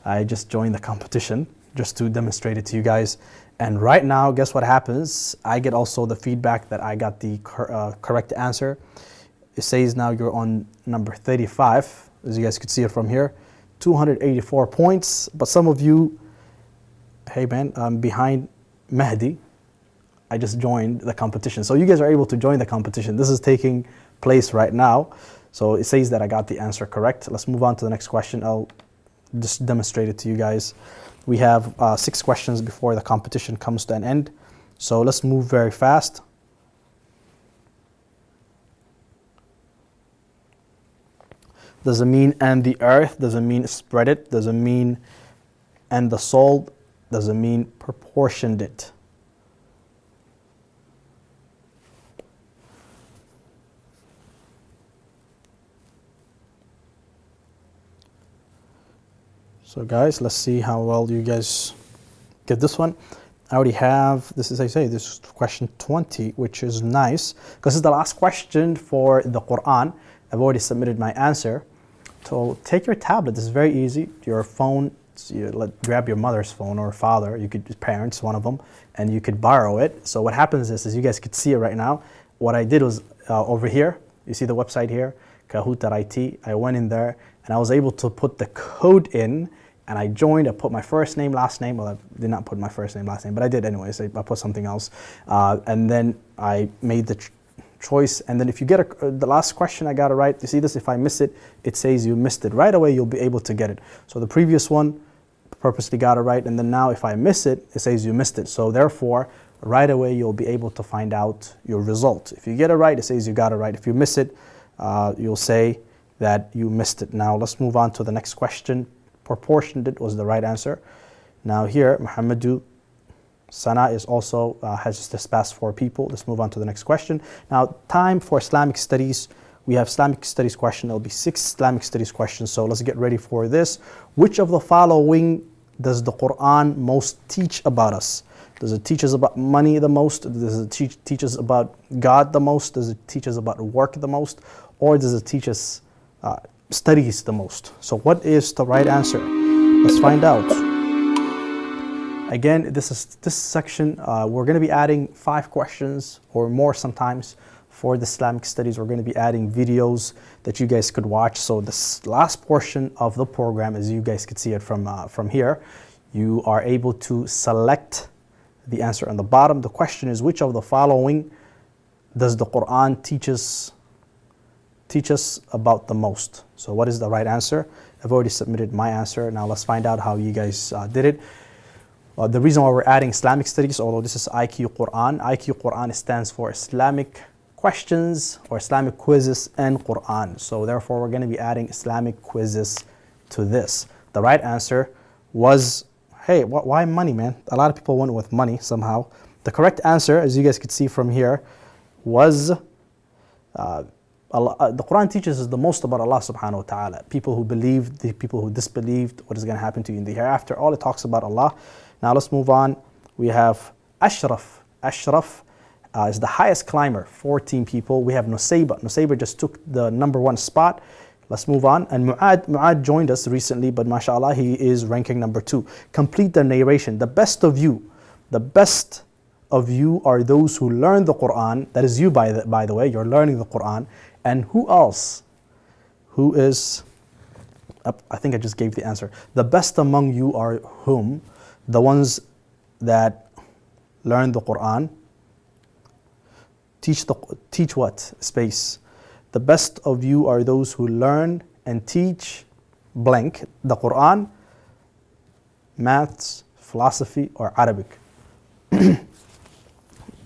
I just joined the competition just to demonstrate it to you guys. And right now, guess what happens? I get also the feedback that I got the correct answer. It says now you're on number 35, as you guys could see it from here. 284 points. But some of you, hey man, I'm behind Mahdi. I just joined the competition. So you guys are able to join the competition. This is taking place right now. So it says that I got the answer correct. Let's move on to the next question. I'll just demonstrate it to you guys. We have 6 questions before the competition comes to an end. So let's move very fast. Does it mean and the earth? Does it mean spread it? Does it mean and the soul? Does it mean proportioned it? So guys, let's see how well you guys get this one. I already have, this is, I say, this is question 20, which is nice, because it's the last question for the Quran. I've already submitted my answer. So take your tablet, this is very easy. Your phone, grab your mother's phone or father, you could, parents, one of them, and you could borrow it. So what happens is you guys could see it right now. What I did was over here, you see the website here, Kahoot.it. I went in there and I was able to put the code in, and I joined. I put my first name, last name. Well, I did not put my first name, last name, but I did anyways. I put something else. And then I made the choice. And then if you get the last question, I got it right. You see this? If I miss it, it says you missed it. Right away, you'll be able to get it. So the previous one, purposely got it right. And then now if I miss it, it says you missed it. So therefore, right away, you'll be able to find out your result. If you get it right, it says you got it right. If you miss it, you'll say that you missed it. Now let's move on to the next question. Proportioned it was the right answer. Now here, Muhammadu Sana is also has just passed 4 people. Let's move on to the next question. Now, time for Islamic studies. We have Islamic studies question. There'll be 6 Islamic studies questions. So let's get ready for this. Which of the following does the Quran most teach about us? Does it teach us about money the most? Does it teach us about God the most? Does it teach us about work the most? Or does it teach us studies the most? So what is the right answer? Let's find out. Again, this section, we're going to be adding 5 questions or more sometimes for the Islamic studies. We're going to be adding videos that you guys could watch. So this last portion of the program, as you guys could see it from here, you are able to select the answer on the bottom. The question is, which of the following does the Quran teach us about the most? So what is the right answer? I've already submitted my answer. Now let's find out how you guys did it. The reason why we're adding Islamic studies, although this is IQ Quran, IQ Quran stands for Islamic questions or Islamic quizzes and Quran. So therefore we're going to be adding Islamic quizzes to this. The right answer was, hey, why money, man? A lot of people went with money somehow. The correct answer, as you guys could see from here, was the Quran teaches us the most about Allah subhanahu wa ta'ala. People who believed, the people who disbelieved, what is going to happen to you in the hereafter. All it talks about Allah. Now let's move on. We have Ashraf. Ashraf is the highest climber, 14 people. We have Nusayba. Nusayba just took the #1 spot. Let's move on. And Mu'ad joined us recently, but mashallah, he is ranking #2. Complete the narration. The best of you are those who learn the Quran. That is you, by the way. You're learning the Quran. And who else? Who is, I think I just gave the answer. The best among you are whom? The ones that learn the Quran. Teach what? Space. The best of you are those who learn and teach blank, the Quran, maths, philosophy, or Arabic.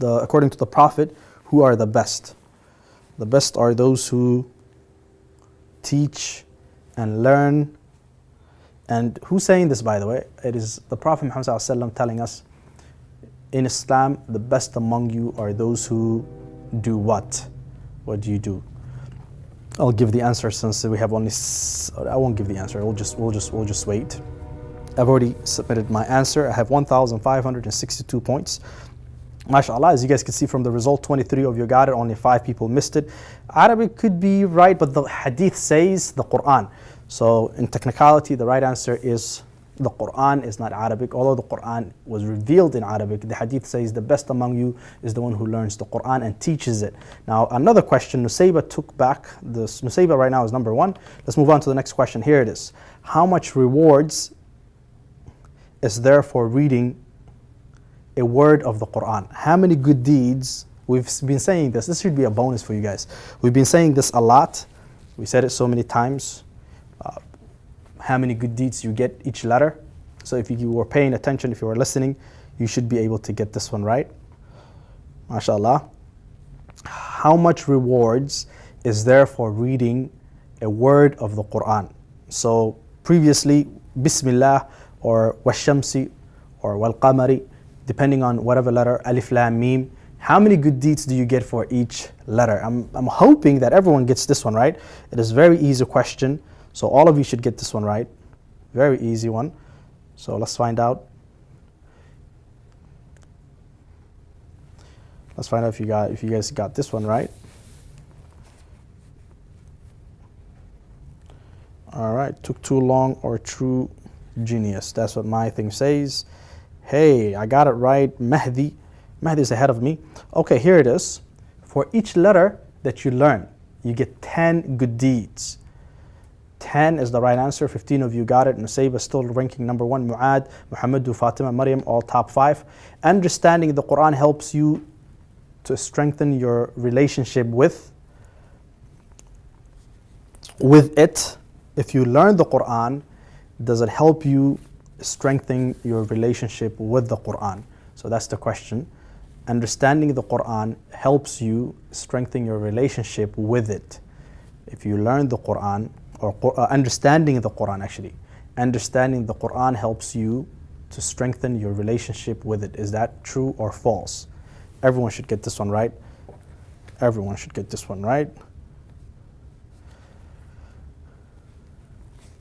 According to the Prophet, who are the best? The best are those who teach and learn. And who's saying this, by the way? It is the Prophet Muhammad ﷺ telling us, in Islam, the best among you are those who do what? What do you do? I'll give the answer since we have only. I won't give the answer. We'll just wait. I've already submitted my answer. I have 1,562 points. MashaAllah, as you guys can see from the result, 23 of you got it, only 5 people missed it. Arabic could be right, but the hadith says the Quran. So in technicality, the right answer is the Quran is not Arabic. Although the Quran was revealed in Arabic, the hadith says the best among you is the one who learns the Quran and teaches it. Now another question, Nusayba took back this. Nusayba right now is number 1. Let's move on to the next question. Here it is. How much rewards is there for reading a word of the Quran? How many good deeds? We've been saying this. This should be a bonus for you guys. We've been saying this a lot. We said it so many times. How many good deeds you get each letter. So if you were paying attention, if you were listening, you should be able to get this one right. MashaAllah. How much rewards is there for reading a word of the Quran? So previously, Bismillah or Washamsi or Wal Qamari, depending on whatever letter, Alif Lam Mim. How many good deeds do you get for each letter? I'm hoping that everyone gets this one right. It is a very easy question. So all of you should get this one right. Very easy one. So let's find out. Let's find out if you guys got this one right. All right, took too long or true genius. That's what my thing says. Hey, I got it right. Mahdi is ahead of me. Okay, here it is. For each letter that you learn, you get 10 good deeds. 10 is the right answer. 15 of you got it. Nusayba still ranking number 1. Mu'ad, Muhammadu, Fatima, Maryam, all top 5. Understanding the Quran helps you to strengthen your relationship with it. If you learn the Quran, does it help you strengthen your relationship with the Quran? So that's the question. Understanding the Quran helps you strengthen your relationship with it. If you learn the Quran, or understanding the Quran actually, understanding the Quran helps you to strengthen your relationship with it. Is that true or false? Everyone should get this one right. Everyone should get this one right.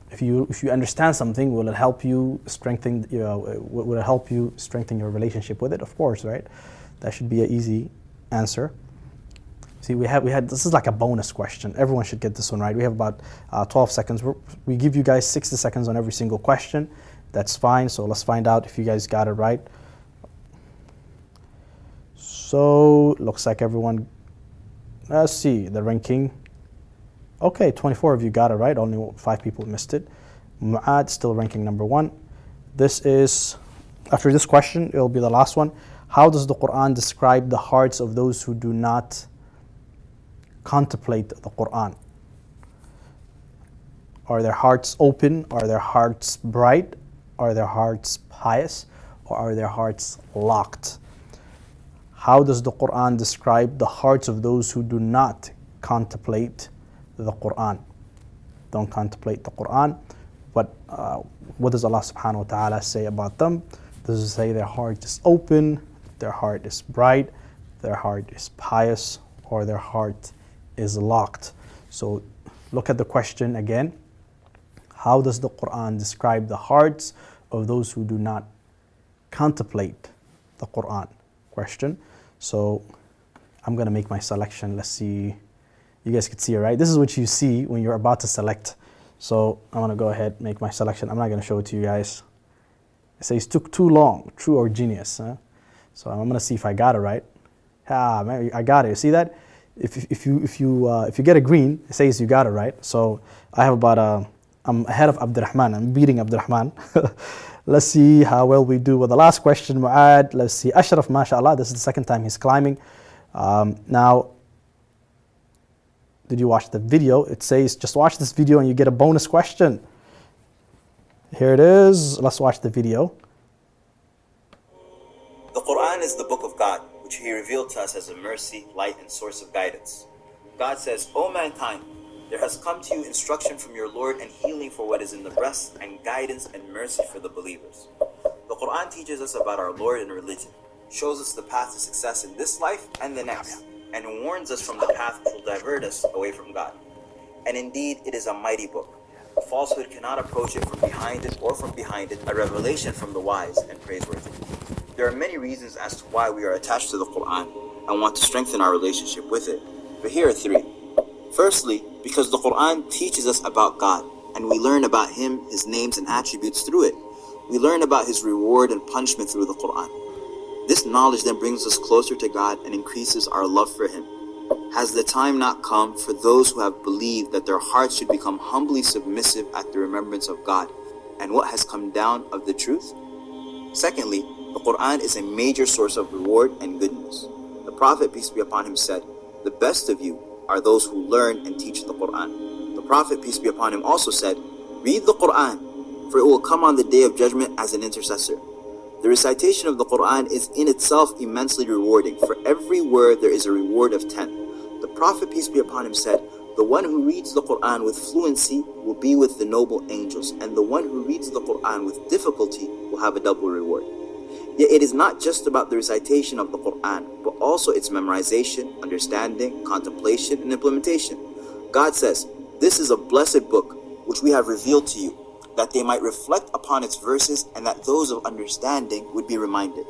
If you understand something, will it help you strengthen? Will it help you strengthen your relationship with it? Of course, right? That should be an easy answer. See, we had this is like a bonus question. Everyone should get this one right. We have about 12 seconds. We give you guys 60 seconds on every single question. That's fine. So let's find out if you guys got it right. So looks like everyone. Let's see the ranking. Okay, 24 of you got it right. Only 5 people missed it. Mu'ad still ranking number 1. This is, after this question, it will be the last one. How does the Quran describe the hearts of those who do not contemplate the Quran? Are their hearts open? Are their hearts bright? Are their hearts pious? Or are their hearts locked? How does the Quran describe the hearts of those who do not contemplate the Quran? Don't contemplate the Quran. But what does Allah subhanahu wa ta'ala say about them? Does it say their heart is open, their heart is bright, their heart is pious, or their heart is locked? So look at the question again. How does the Quran describe the hearts of those who do not contemplate the Quran? Question. So I'm going to make my selection. Let's see. You guys can see it, right? This is what you see when you're about to select. So I'm going to go ahead and make my selection. I'm not going to show it to you guys. It says took too long, true or genius. Huh? So I'm going to see if I got it right. Ah, man, I got it. You see that? If you get a green, it says you got it right. So I have about I'm ahead of Abdurrahman. I'm beating Abdurrahman. Let's see how well we do with the last question, Mu'ad. Let's see. Ashraf, mashallah. This is the second time he's climbing. Now, did you watch the video? It says just watch this video and you get a bonus question. Here it is. Let's watch the video. The Quran is the book of God, which He revealed to us as a mercy, light, and source of guidance. God says, O mankind, there has come to you instruction from your Lord and healing for what is in the breast and guidance and mercy for the believers. The Quran teaches us about our Lord and religion, shows us the path to success in this life and the next, and warns us from the path which will divert us away from God. And indeed, it is a mighty book. Falsehood cannot approach it from behind it or from behind it, a revelation from the wise and praiseworthy. There are many reasons as to why we are attached to the Quran and want to strengthen our relationship with it, but here are 3. Firstly, because the Quran teaches us about God, and we learn about Him, His names and attributes through it. We learn about his reward and punishment through the Quran. This knowledge then brings us closer to God and increases our love for him. Has the time not come for those who have believed that their hearts should become humbly submissive at the remembrance of God and what has come down of the truth? Secondly, the Quran is a major source of reward and goodness. The Prophet, peace be upon him, said, "The best of you are those who learn and teach the Quran." The Prophet, peace be upon him, also said, "Read the Quran, for it will come on the day of judgment as an intercessor." The recitation of the Quran is in itself immensely rewarding. For every word there is a reward of 10. The Prophet, peace be upon him, said, "The one who reads the Quran with fluency will be with the noble angels, and the one who reads the Quran with difficulty will have a double reward." Yet it is not just about the recitation of the Quran, but also its memorization, understanding, contemplation, and implementation. God says, "This is a blessed book which we have revealed to you, that they might reflect upon its verses and that those of understanding would be reminded."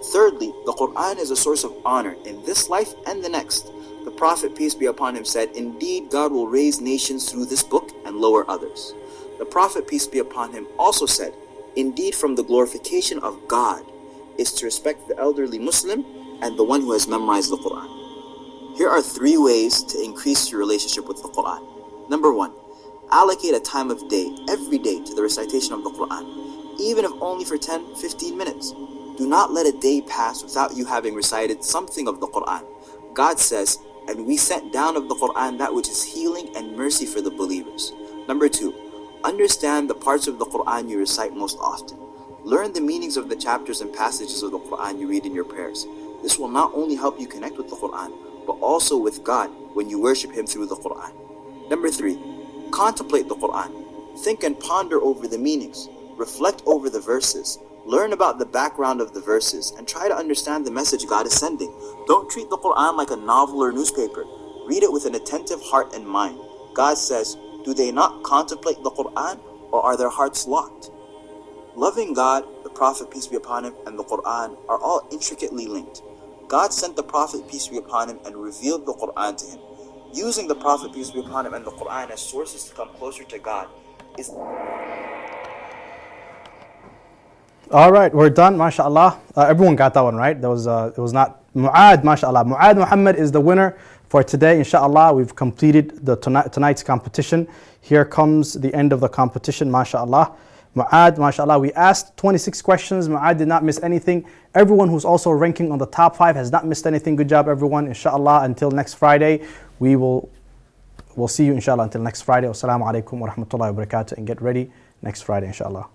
Thirdly, the Quran is a source of honor in this life and the next. The Prophet, peace be upon him, said, "Indeed, God will raise nations through this book and lower others." The Prophet, peace be upon him, also said, "Indeed, from the glorification of God is to respect the elderly Muslim and the one who has memorized the Quran." Here are 3 ways to increase your relationship with the Quran. Number 1, allocate a time of day, every day, to the recitation of the Quran, even if only for 10-15 minutes. Do not let a day pass without you having recited something of the Quran. God says, "And we sent down of the Quran that which is healing and mercy for the believers." Number 2, understand the parts of the Quran you recite most often. Learn the meanings of the chapters and passages of the Quran you read in your prayers. This will not only help you connect with the Quran, but also with God when you worship him through the Quran. Number 3, contemplate the Quran. Think and ponder over the meanings. Reflect over the verses. Learn about the background of the verses and try to understand the message God is sending. Don't treat the Quran like a novel or newspaper. Read it with an attentive heart and mind. God says, "Do they not contemplate the Quran, or are their hearts locked?" Loving God, the Prophet, peace be upon him, and the Quran are all intricately linked. God sent the Prophet, peace be upon him, and revealed the Quran to him. Using the Prophet, peace be upon him, and the Quran as sources to come closer to God is... All right, we're done, mashallah. Everyone got that one right. It was not Mu'ad, mashallah. Mu'ad Muhammad is the winner for today, inshallah. We've completed tonight's competition. Here comes the end of the competition, mashallah. Mu'ad, mashallah, we asked 26 questions. Mu'ad did not miss anything. Everyone who's also ranking on the top 5 has not missed anything. Good job, everyone. Inshallah, until next Friday, we'll see you, inshallah, until next Friday. Wassalamu alaikum wa rahmatullahi wa barakatuh. And get ready next Friday, inshallah.